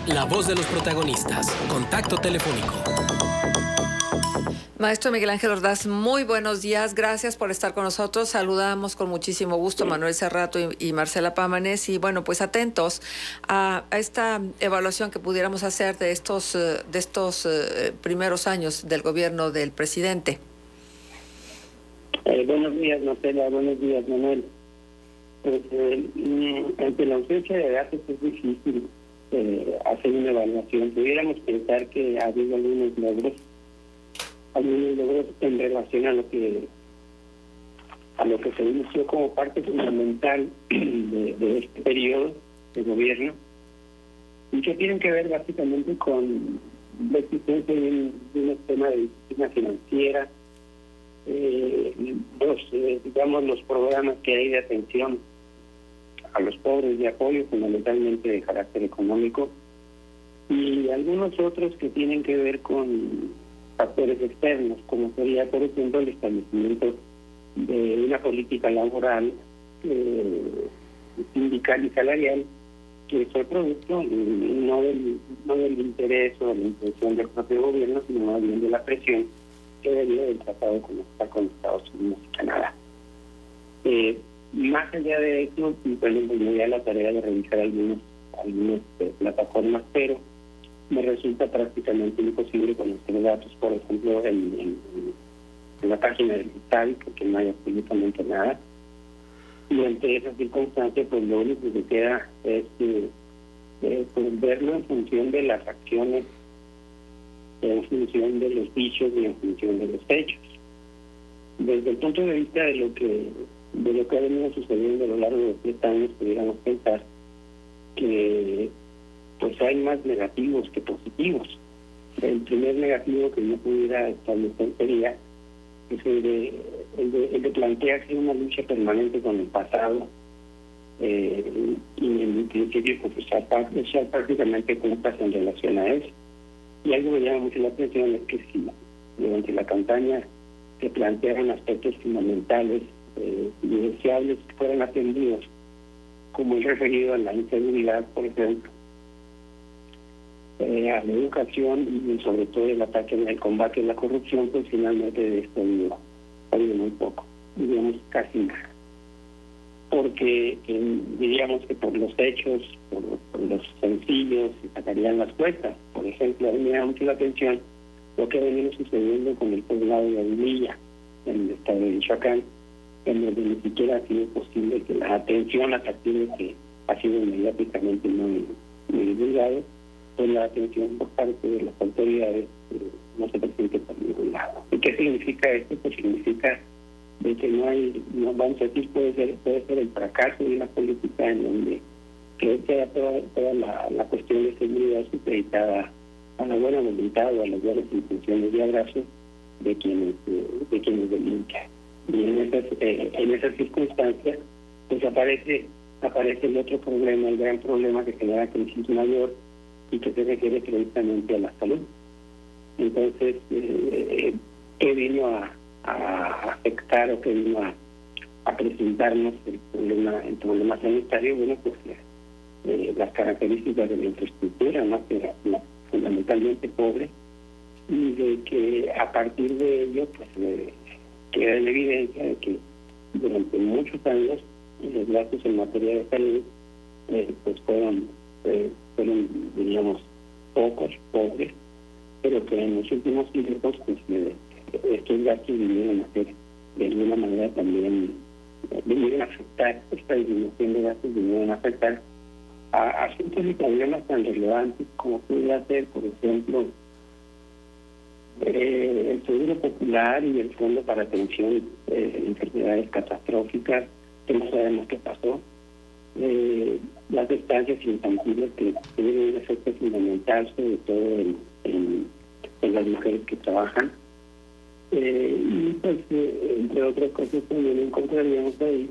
La voz de los protagonistas. Contacto telefónico. Maestro Miguel Ángel Ordaz, muy buenos días. Gracias por estar con nosotros. Saludamos con muchísimo gusto a Manuel Cerrato y Marcela Pámanes. Y bueno, pues atentos a esta evaluación que pudiéramos hacer de estos primeros años del gobierno del presidente. Buenos días, Marcela. Buenos días, Manuel. Pues, ante la ausencia de datos es difícil hacer una evaluación. Pudiéramos pensar que ha habido algunos logros en relación a lo que se inició como parte fundamental de este periodo de gobierno, y que tienen que ver básicamente con la existencia de un esquema de disciplina financiera, los programas que hay de atención a los pobres, de apoyo fundamentalmente de carácter económico, y algunos otros que tienen que ver con factores externos, como sería, por ejemplo, el establecimiento de una política laboral, sindical y salarial, que fue producto no del interés o de la intención del propio gobierno, sino más bien de la presión que venía del tratado con Estados Unidos y Canadá. Más allá de eso, bueno, me da la tarea de revisar algunas plataformas, pero me resulta prácticamente imposible conocer datos, por ejemplo, en la página del INSABI, porque no hay absolutamente nada. Y ante esas circunstancias, pues lo único que queda es pues verlo en función de las acciones, en función de los dichos y en función de los hechos. Desde el punto de vista de lo que ha venido sucediendo a lo largo de 7 años, pudiéramos pensar que pues hay más negativos que positivos. El primer negativo que yo pudiera establecer sería el de plantearse una lucha permanente con el pasado, y en principio pues echar prácticamente culpas en relación a eso. Y algo que me llama mucho la atención es que si durante la campaña se plantearon aspectos fundamentales y deseables que fueran atendidos, como el referido a la inseguridad, por ejemplo, a la educación y sobre todo el combate a la corrupción, pues finalmente de esto ha habido muy poco, digamos casi nada. Porque diríamos que por los hechos, por los sencillos, se sacarían las cuentas. Por ejemplo, a mí me da mucho la atención lo que ha venido sucediendo con el poblado de Aguililla, en el estado de Michoacán, en donde ni siquiera ha sido posible que la atención, a partir de que ha sido mediáticamente muy divulgado, pues la atención por parte de las autoridades no se presente por ningún lado. ¿Y qué significa esto? Pues significa de que no vamos a decir, puede ser el fracaso de una política en donde creo que toda la cuestión de seguridad supeditada a la buena voluntad o a las buenas intenciones y abrazos de quienes delinquen. Y en esas circunstancias pues aparece el otro problema, el gran problema que genera crisis mayor y que se refiere precisamente a la salud. Entonces, ¿qué vino a afectar o qué vino a presentarnos el problema sanitario? Bueno, pues las características de la infraestructura, ¿no?, que era fundamentalmente pobre, y de que a partir de ello pues queda en evidencia de que durante muchos años los gastos en materia de salud pues fueron diríamos pobres, pero que en los últimos tiempos pues estos gastos vinieron a ser de alguna manera también vinieron a afectar, esta disminución de gastos vinieron a afectar a asuntos y problemas tan relevantes como puede ser, por ejemplo, el Seguro Popular y el Fondo para Atención de Enfermedades Catastróficas, que no sabemos qué pasó, las estancias infantiles que tienen un efecto fundamental, sobre todo en las mujeres que trabajan, y pues entre otras cosas también encontraríamos ahí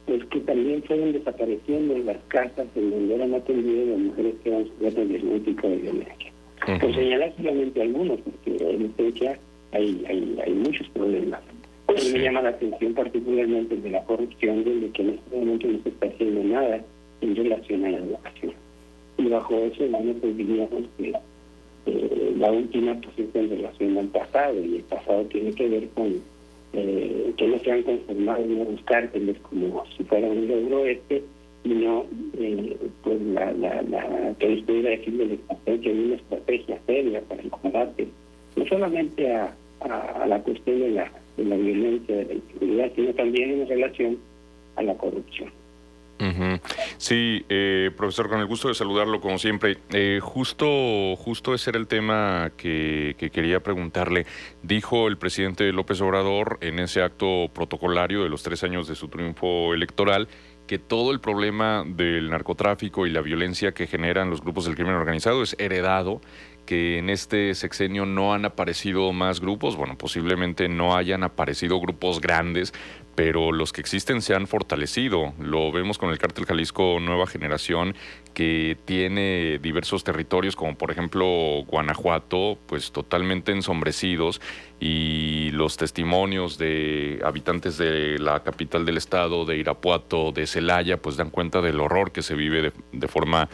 pues que también fueron desapareciendo en las casas en donde eran atendidas las mujeres que eran sujetas de algún tipo de violencia. Por señalar solamente algunos, porque en esencia hay muchos problemas. A mí me llama la atención particularmente el de la corrupción, desde que en este momento no se está haciendo nada en relación a la educación. y bajo eso, bueno, pues diríamos que la última posición en relación al pasado, y el pasado tiene que ver con que no se han conformado en los cárteles como si fuera un oeste, y no pues que les pudiera decir de la existencia de una estrategia seria para el combate, no solamente a la cuestión de la violencia, de la inseguridad, sino también en relación a la corrupción. Uh-huh. Sí, profesor, con el gusto de saludarlo como siempre. Justo ese era el tema que quería preguntarle. Dijo el presidente López Obrador en ese acto protocolario de los 3 años de su triunfo electoral que todo el problema del narcotráfico y la violencia que generan los grupos del crimen organizado es heredado, que en este sexenio no han aparecido más grupos, bueno, posiblemente no hayan aparecido grupos grandes, pero los que existen se han fortalecido. Lo vemos con el Cártel Jalisco Nueva Generación, que tiene diversos territorios, como por ejemplo Guanajuato, pues totalmente ensombrecidos, y los testimonios de habitantes de la capital del estado, de Irapuato, de Celaya, pues dan cuenta del horror que se vive de forma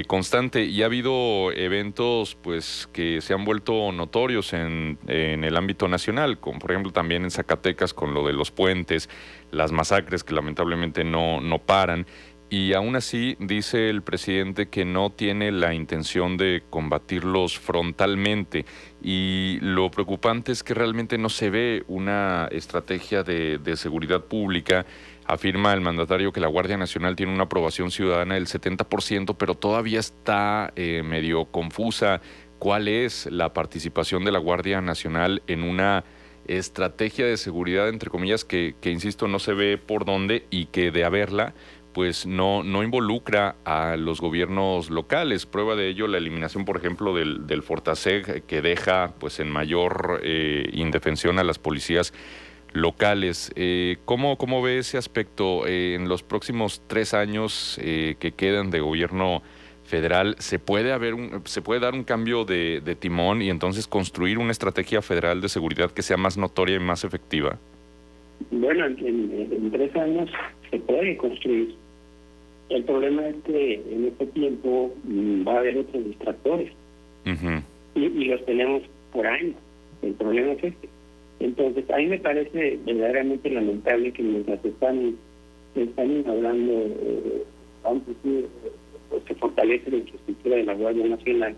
constante. Y ha habido eventos pues que se han vuelto notorios en el ámbito nacional, como por ejemplo también en Zacatecas con lo de los puentes, las masacres que lamentablemente no paran. Y aún así dice el presidente que no tiene la intención de combatirlos frontalmente, y lo preocupante es que realmente no se ve una estrategia de seguridad pública. Afirma el mandatario que la Guardia Nacional tiene una aprobación ciudadana del 70%, pero todavía está medio confusa cuál es la participación de la Guardia Nacional en una estrategia de seguridad, entre comillas, que insisto, no se ve por dónde, y que de haberla, pues no involucra a los gobiernos locales. Prueba de ello la eliminación, por ejemplo, del Fortaseg, que deja pues en mayor indefensión a las policías locales. ¿Cómo ve ese aspecto? En los próximos 3 años que quedan de gobierno federal, ¿se puede dar un cambio de timón y entonces construir una estrategia federal de seguridad que sea más notoria y más efectiva? Bueno, en 3 años se puede construir. El problema es que en este tiempo va a haber otros distractores. Uh-huh. y los tenemos por años. El problema es este. Entonces, a mí me parece verdaderamente lamentable que mientras están hablando, vamos a decir, se fortalece la infraestructura de la Guardia Nacional,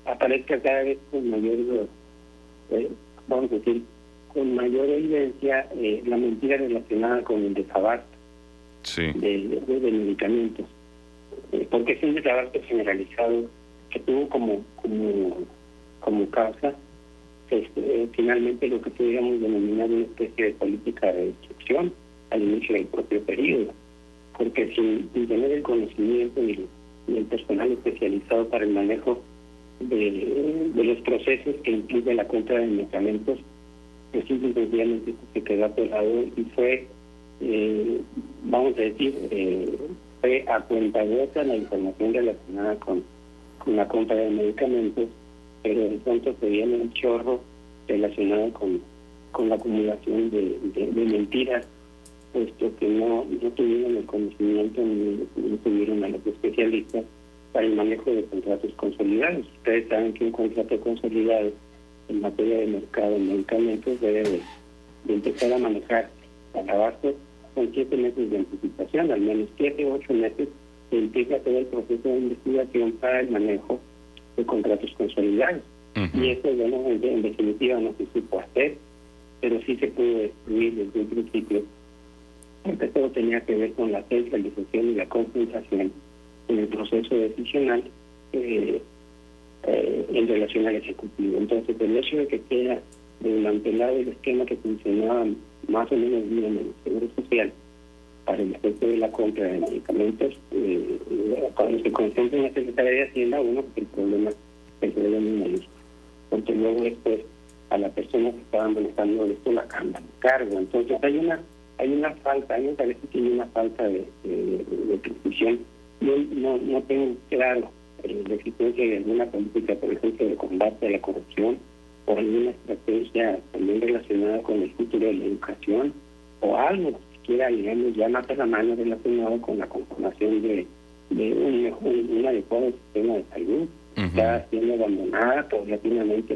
aparezca cada vez con mayor, vamos a decir, con mayor evidencia la mentira relacionada con el desabasto. Sí. de medicamentos, porque es un desabasto generalizado que tuvo como causa finalmente lo que podríamos denominar una especie de política de destrucción al inicio del propio periodo, porque sin tener el conocimiento ni el personal especializado para el manejo de los procesos que implica la compra de medicamentos, pues simplemente se quedó atorado y fue vamos a decir, fue a cuentagotas la información relacionada con la compra de medicamentos, pero de pronto se viene un chorro relacionado con la acumulación de mentiras, puesto que no tuvieron el conocimiento ni tuvieron a los especialistas para el manejo de contratos consolidados. Ustedes saben que un contrato consolidado en materia de mercado de medicamentos debe de empezar a manejar al abasto con 7 meses de anticipación, al menos 7 o 8 meses, que implica todo el proceso de investigación para el manejo de contratos consolidados. Uh-huh. Y eso, bueno, en definitiva no se supo hacer, pero sí se pudo destruir desde un principio, porque todo tenía que ver con la centralización y la concentración en el proceso decisional en relación al ejecutivo. Entonces, el hecho de que queda desmantelado el esquema que funcionaba más o menos bien en el Seguro Social para el efecto de la compra de medicamentos, cuando se concentra en la Secretaría de Hacienda, uno, el problema es mayor, porque luego después a la persona que estaba manejando esto la cambian de cargo. Entonces hay una falta, a mí me parece que hay una falta de precisión. Yo no tengo claro la existencia de alguna política, por ejemplo, de combate a la corrupción, o alguna estrategia también relacionada con el futuro de la educación, o algo siquiera, digamos, ya más a la mano relacionado con la conformación de una adecuada del sistema de salud. Está siendo abandonada paulatinamente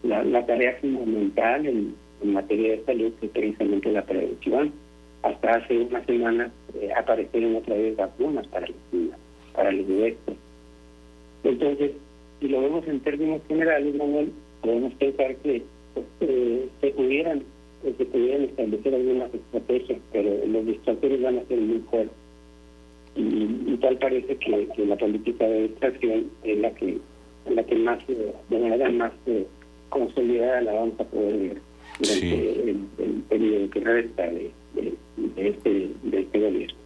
la tarea fundamental en materia de salud, que es precisamente la prevención. Hasta hace una semana aparecieron otra vez vacunas para los bebés. Entonces, si lo vemos en términos generales, Manuel, podemos pensar que se pudieran establecer algunas estrategias, pero los distractores van a ser muy fuertes. Y tal parece que la política de extracción es la que más, de manera más consolidada, la vamos a poder ver durante el periodo que resta de este gobierno.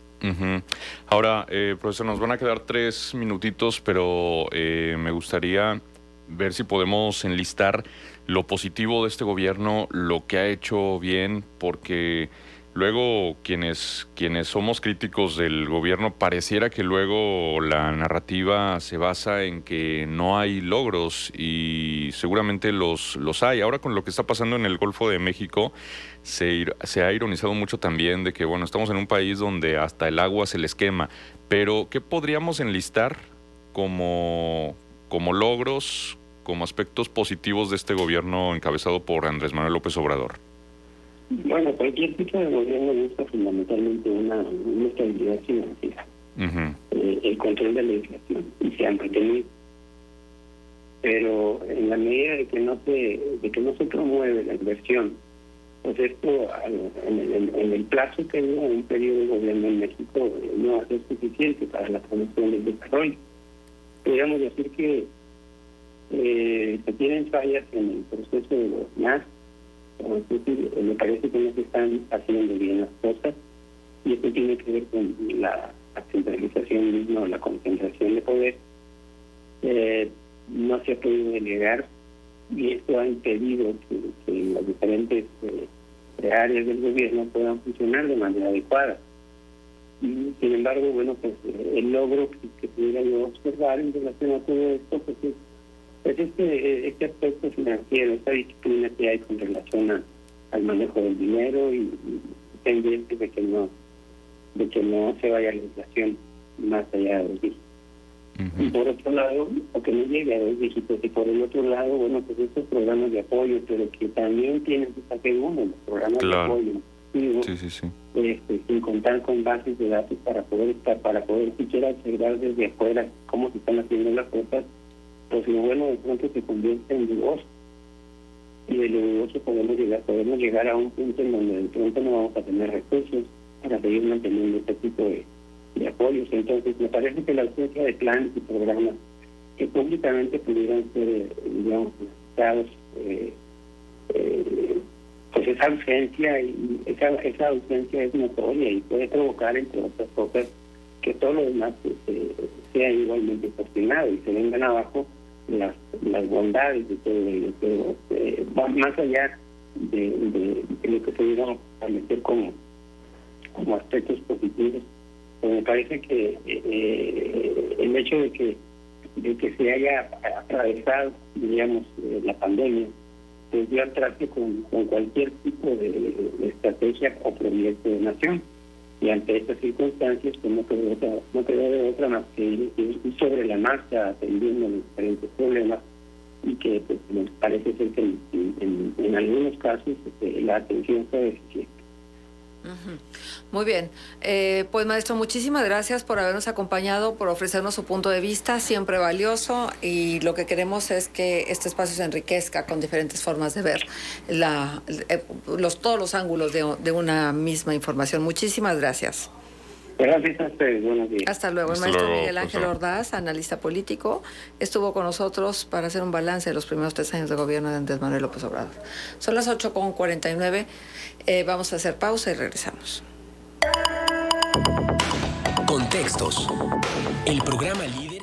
Ahora, profesor, nos van a quedar 3 minutitos, pero me gustaría ver si podemos enlistar lo positivo de este gobierno, lo que ha hecho bien, porque luego quienes somos críticos del gobierno, pareciera que luego la narrativa se basa en que no hay logros, y seguramente los hay. Ahora, con lo que está pasando en el Golfo de México, se ha ironizado mucho también de que, bueno, estamos en un país donde hasta el agua se les quema, pero ¿qué podríamos enlistar como logros, como aspectos positivos de este gobierno encabezado por Andrés Manuel López Obrador? Bueno, cualquier tipo de gobierno busca fundamentalmente una estabilidad financiera, el control de la inflación, y se han mantenido. Pero en la medida de que no se promueve la inversión, pues esto en el plazo que dura un periodo de gobierno en México no va a ser suficiente para la promoción del desarrollo. Podríamos decir que se tienen fallas en el proceso de gobernar. Es decir, me parece que no se están haciendo bien las cosas, y esto tiene que ver con la centralización misma o la concentración de poder. No se ha podido delegar, y esto ha impedido que las diferentes áreas del gobierno puedan funcionar de manera adecuada. Y, sin embargo, bueno, pues el logro que pudiera yo observar en relación a todo esto, pues es este aspecto financiero, esta disciplina que hay con relación al manejo del dinero, y pendiente de que no se vaya la inflación más allá de 2 dígitos. Y por otro lado, o que no llegue a 2 dígitos, y por el otro lado, bueno, pues estos programas de apoyo, pero que también tienen que sacar los programas de apoyo, sin contar con bases de datos para poder siquiera observar desde afuera cómo se están haciendo las cosas. Pues lo bueno de pronto se convierte en dudoso, y de lo dudoso podemos llegar a un punto en donde de pronto no vamos a tener recursos para seguir manteniendo este tipo de apoyos. Entonces me parece que la ausencia de planes y programas que públicamente pudieran ser, digamos, dados, pues esa ausencia es notoria, y puede provocar, entre otras cosas, que todo lo demás sea igualmente cuestionado y se vengan abajo las bondades de todo ello. Pero va más allá de lo que se diga establecer como aspectos positivos. Pues me parece que el hecho de que se haya atravesado, digamos, la pandemia, pues dio al traste con cualquier tipo de estrategia o proyecto de nación. Y ante estas circunstancias, pues no quedó de otra más que ir sobre la marcha atendiendo los diferentes problemas, y que pues nos parece ser que en algunos casos la atención fue deficiente. Muy bien. Pues, maestro, muchísimas gracias por habernos acompañado, por ofrecernos su punto de vista, siempre valioso, y lo que queremos es que este espacio se enriquezca con diferentes formas de ver todos los ángulos de una misma información. Muchísimas gracias. Gracias a ustedes, buenos días. Hasta luego. El maestro Miguel Ángel Ordaz, analista político, estuvo con nosotros para hacer un balance de los primeros 3 años de gobierno de Andrés Manuel López Obrador. Son las 8:49. Vamos a hacer pausa y regresamos. Contextos. El programa líder